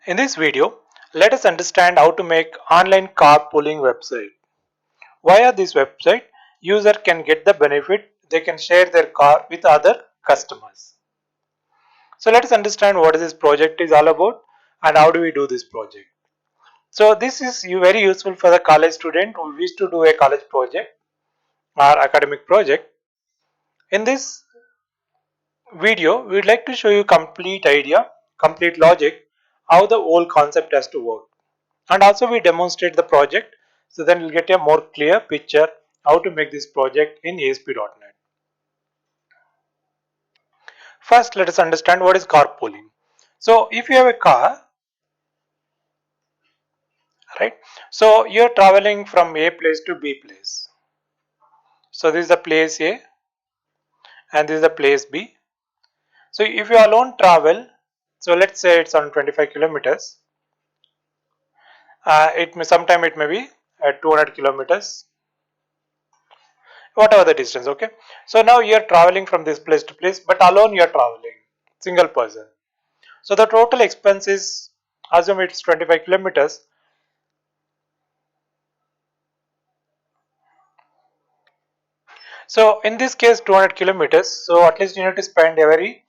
In this video, let us understand how to make online carpooling website. Via this website, user can get the benefit, they can share their car with other customers. So let us understand what this project is all about and how do we do this project. So this is very useful for the college student who wish to do a college project or academic project. In this video, we would like to show you complete idea, complete logic, how the whole concept has to work. And also we demonstrate the project, so then you'll get a more clear picture how to make this project in ASP.NET. First, let us understand what is carpooling. So if you have a car, right, so you're traveling from A place to B place. So this is the place A and this is the place B. So if you alone travel, so let's say it's on 25 kilometers, it may sometime it may be at 200 kilometers, whatever the distance. Okay, so now you're traveling from this place to place, but alone you're traveling, single person. So the total expense is, assume it's 25 kilometers. So in this case 200 kilometers, so at least you need to spend every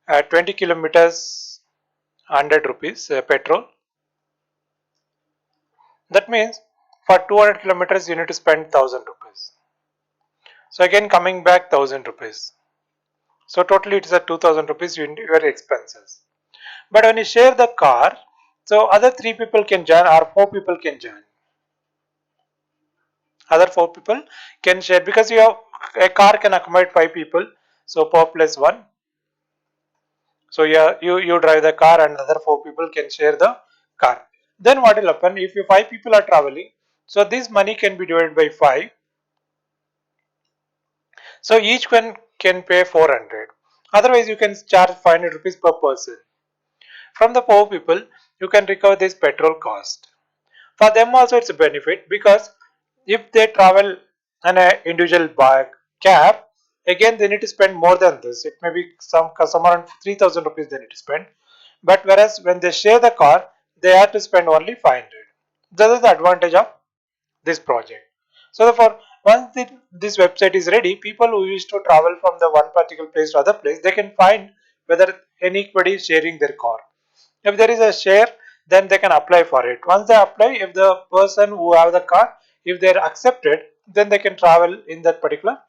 20 kilometers 100 rupees petrol. That means for 200 kilometers you need to spend 1000 rupees. So again coming back 1000 rupees. So totally it is a 2000 rupees your expenses. But when you share the car, so other 3 people can join or 4 people can join. Other 4 people can share because you have a car can accommodate 5 people. So 4 plus 1. So yeah, you drive the car and other 4 people can share the car. Then what will happen if you 5 people are traveling? So this money can be divided by 5. So each one can pay 400. Otherwise you can charge 500 rupees per person. From the 4 people you can recover this petrol cost. For them also it's a benefit because if they travel in an individual cab, again they need to spend more than this. It may be some around 3000 rupees they need to spend. But whereas when they share the car, they have to spend only 500. That is the advantage of this project. So therefore, once this website is ready, people who wish to travel from the one particular place to other place, they can find whether anybody is sharing their car. If there is a share, then they can apply for it. Once they apply, if the person who have the car, if they are accepted, then they can travel in that particular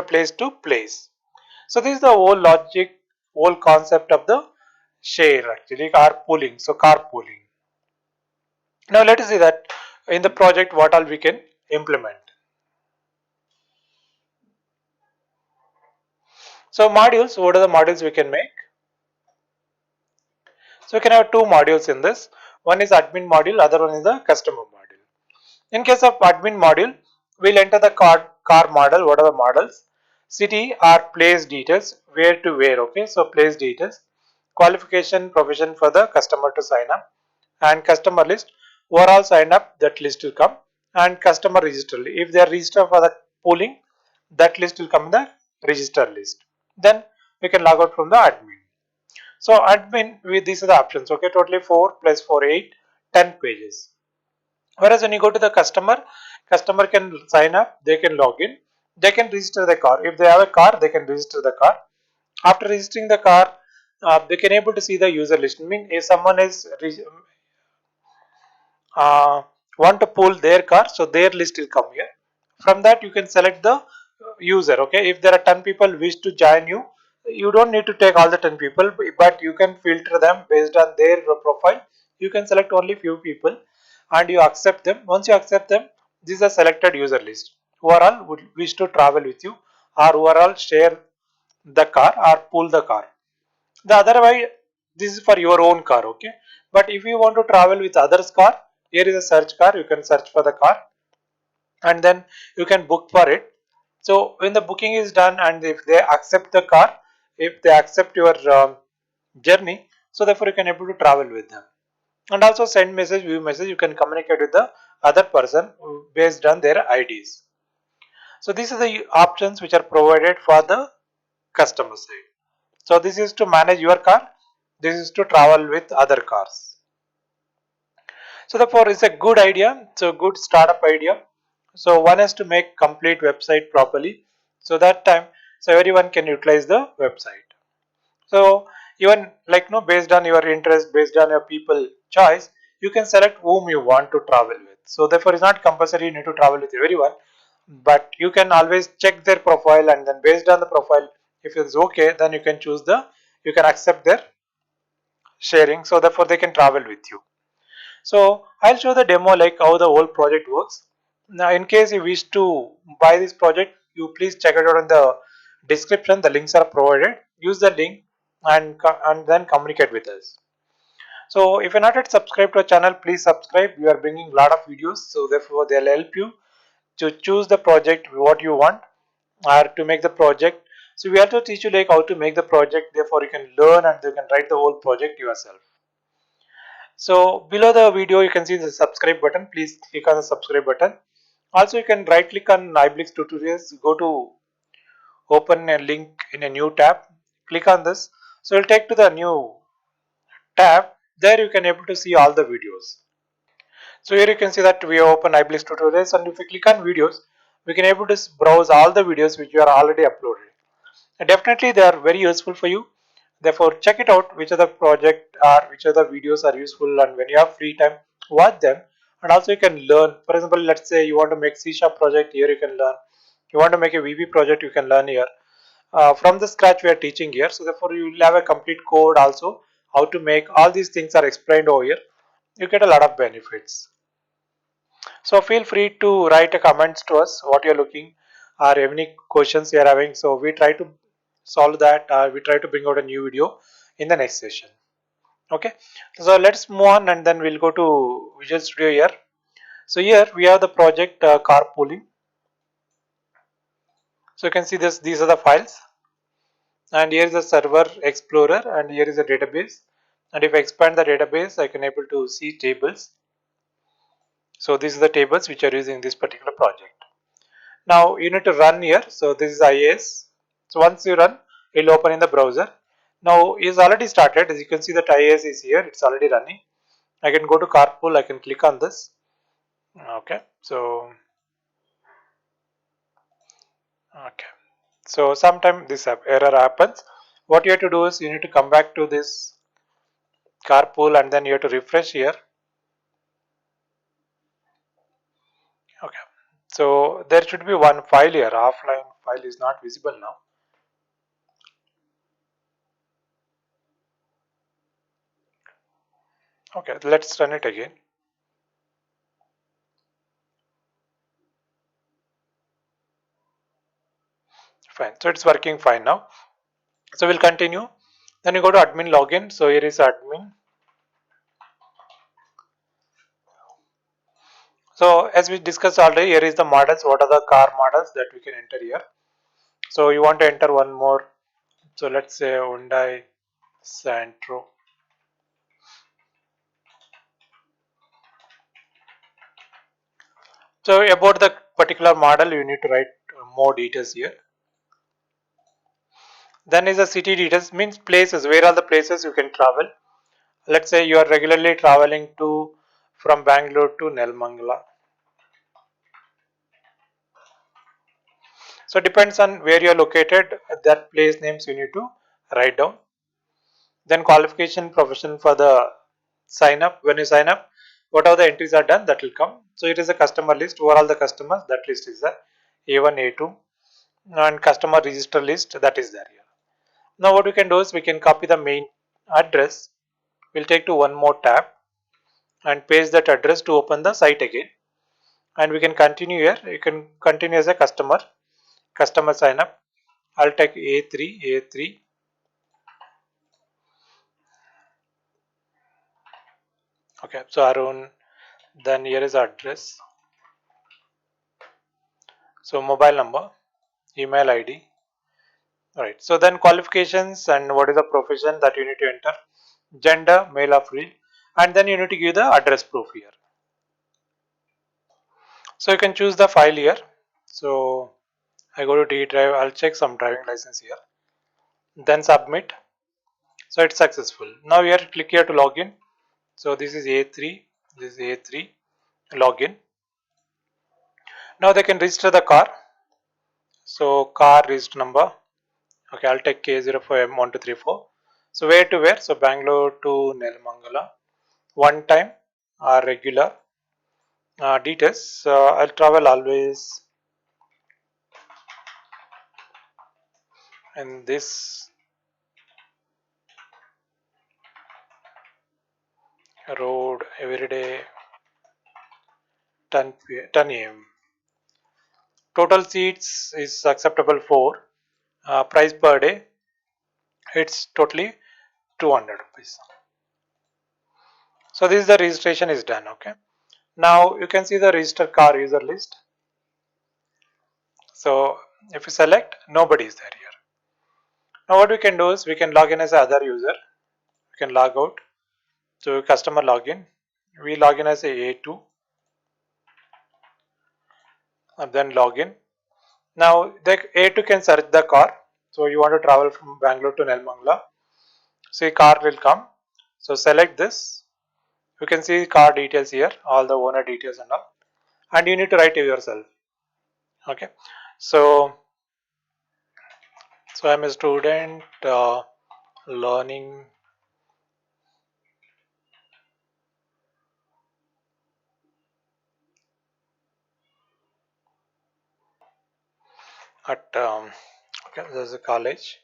place to place. So this is the whole logic, whole concept of the share actually carpooling. So carpooling. Now let us see that in the project what all we can implement. So modules, what are the modules we can make? So we can have two modules in this. One is admin module, other one is the customer module. In case of admin module, we'll enter the car model. What are the models? City or place details, where to where. Okay, so place details, qualification, profession for the customer to sign up, and customer list. Overall sign up, that list will come, and customer register. If they are registered for the pooling, that list will come in the register list. Then we can log out from the admin. So admin, these are the options. Okay, totally 4 plus 4, 8, 10 pages. Whereas when you go to the customer can sign up, they can log in, they can register the car. If they have a car, they can register the car. After registering the car, they can able to see the user list. I mean, if someone is want to pull their car, so their list will come here. From that, you can select the user. Okay, if there are 10 people wish to join you, you don't need to take all the 10 people, but you can filter them based on their profile. You can select only few people and you accept them. Once you accept them, this is a selected user list who are all would wish to travel with you or who are all share the car or pull the car. The other way, this is for your own car. Okay, but if you want to travel with others car, here is a search car. You can search for the car and then you can book for it. So when the booking is done and if they accept the car, if they accept your journey, so therefore you can able to travel with them. And also send message, view message, you can communicate with the other person based on their IDs. So these are the options which are provided for the customer side. So this is to manage your car. This is to travel with other cars. So therefore it's a good idea. It's a good startup idea. So one has to make complete website properly, so that time so everyone can utilize the website. So even like no, based on your interest, based on your people choice, you can select whom you want to travel with. So therefore it's not compulsory you need to travel with everyone, but you can always check their profile, and then based on the profile, if it's okay, then you can choose the, you can accept their sharing, so therefore they can travel with you. So I'll show the demo like how the whole project works. Now in case you wish to buy this project, you please check it out in the description. The links are provided. Use the link and then communicate with us. So if you're not yet subscribed to our channel, please subscribe. We are bringing a lot of videos, so therefore they'll help you to choose the project what you want or to make the project. So we have to teach you like how to make the project. Therefore you can learn and you can write the whole project yourself. So below the video you can see the subscribe button. Please click on the subscribe button. Also you can right click on iBlix tutorials, go to open a link in a new tab, click on this. So it will take to the new tab. There you can able to see all the videos. So here you can see that we have opened iBlix tutorials, and if we click on videos, we can able to browse all the videos which you are already uploaded. Definitely they are very useful for you. Therefore check it out which other project or which other videos are useful, and when you have free time watch them. And also you can learn. For example, let's say you want to make C# project, here you can learn. You want to make a VB project, you can learn here. From the scratch we are teaching here, so therefore you will have a complete code also. How to make all these things are explained over here. You get a lot of benefits. So feel free to write a comments to us what you're looking or any questions you're having. So we try to solve that. We try to bring out a new video in the next session. Okay. So let's move on and then we'll go to Visual Studio here. So here we have the project carpooling. So you can see this. These are the files, and here is the server explorer, and here is the database. And if I expand the database, I can able to see tables. So these are the tables which are using this particular project. Now you need to run here. So this is IIS. So once you run, it will open in the browser. Now it is already started. As you can see that IIS is here. It's already running. I can go to carpool. I can click on this. Okay. Okay. So sometime this error happens. What you have to do is you need to come back to this carpool and then you have to refresh here. Okay. So there should be one file here. Offline file is not visible now. Okay. Let's run it again. Fine. So it's working fine now. So we'll continue. Then you go to admin login. So here is admin. So as we discussed already, here is the models. What are the car models that we can enter here? So you want to enter one more. So let's say Hyundai Santro. So about the particular model, you need to write more details here. Then is the city details, means places, where are the places you can travel. Let's say you are regularly traveling to from Bangalore to Nelmangala. So depends on where you are located, that place names you need to write down. Then qualification profession for the sign up. When you sign up, whatever the entries are done, that will come. So it is a customer list. Overall the customers, that list is the A1, A2, and customer register list, that is there here. Now what we can do is we can copy the main address. We'll take to one more tab and paste that address to open the site again. And we can continue here. You can continue as a customer sign up. I'll take A3. Okay, so Arun, then here is address. So mobile number, email ID. Alright, so then qualifications and what is the profession that you need to enter. Gender, male or female. And then you need to give the address proof here. So you can choose the file here. So I go to D drive, I'll check some driving license here. Then submit. So it's successful. Now here click here to login. So this is A3, this is A3 login. Now they can register the car. So car register number. Okay, I'll take K04M1234. So where to where? So Bangalore to Nelmangala. One time regular details. I'll travel always in this road every day 10 a.m. Total seats is acceptable for price per day. It's totally 200 rupees. So this is the registration is done. Okay. Now you can see the registered car user list. So if you select, nobody is there here. Now what we can do is we can log in as other user. We can log out. So customer login. We log in as A2 and then login. Now the A2 can search the car. So you want to travel from Bangalore to Nelmangala. See car will come. So select this. You can see car details here, all the owner details and all. And you need to write it yourself. Okay. So I'm a student learning at okay, there's a college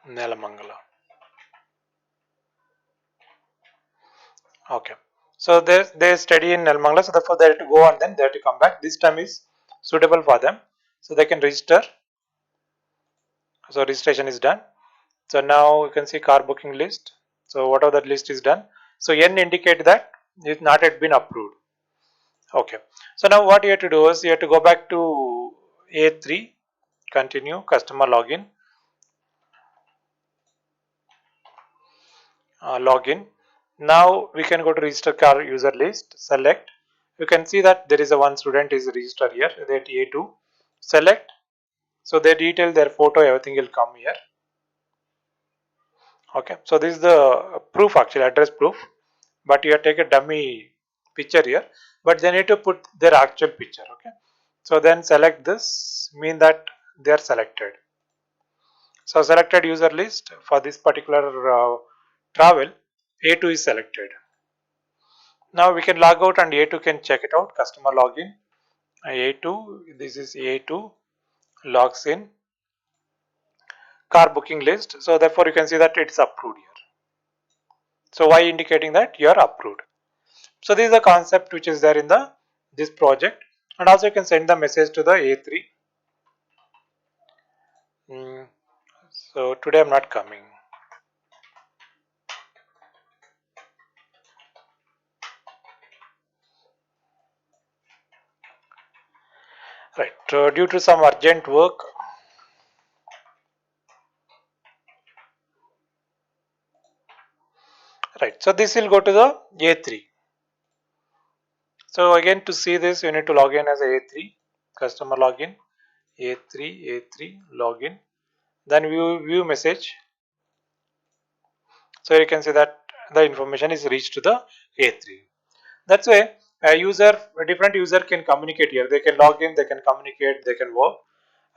Nelamangala. Okay, so they study in Nelamangala, so therefore they have to go and then they have to come back. This time is suitable for them, so they can register. So registration is done. So now you can see car booking list. So whatever that list is done. So N indicate that it's not yet been approved. Okay. So now what you have to do is you have to go back to A3, continue customer login, login. Now we can go to register car user list, select. You can see that there is a one student is registered here, that A2. Select. So they detail their photo, everything will come here. Okay. So this is the proof actually, address proof. But you have to take a dummy picture here. But they need to put their actual picture. Okay. So then select this, mean that they are selected. So selected user list for this particular travel, A2 is selected. Now we can log out and A2 can check it out. Customer login. A2, this is A2, logs in. Car booking list. So therefore you can see that it's approved here. So why indicating that you are approved? So this is the concept which is there in the this project, and also you can send the message to the A3. So today I'm not coming. Right. Due to some urgent work. Right. So this will go to the A3. So again to see this you need to log in as A3, customer login, A3 login, then view message. So you can see that the information is reached to the A3. That's why a different user can communicate here. They can log in, they can communicate, they can work.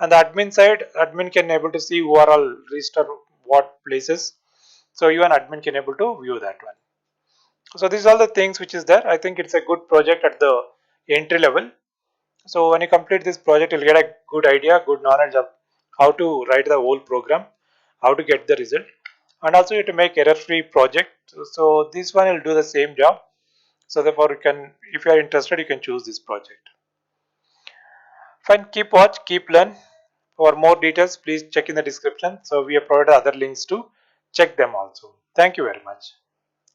And the admin side, admin can able to see who are all registered what places. So even admin can able to view that one. So these are all the things which is there. I think it's a good project at the entry level. So when you complete this project, you'll get a good idea, good knowledge of how to write the whole program, how to get the result, and also you have to make error-free project. So this one will do the same job. So therefore, you can, if you are interested, you can choose this project. Fine, keep watch, keep learn. For more details, please check in the description. So we have provided other links to check them also. Thank you very much.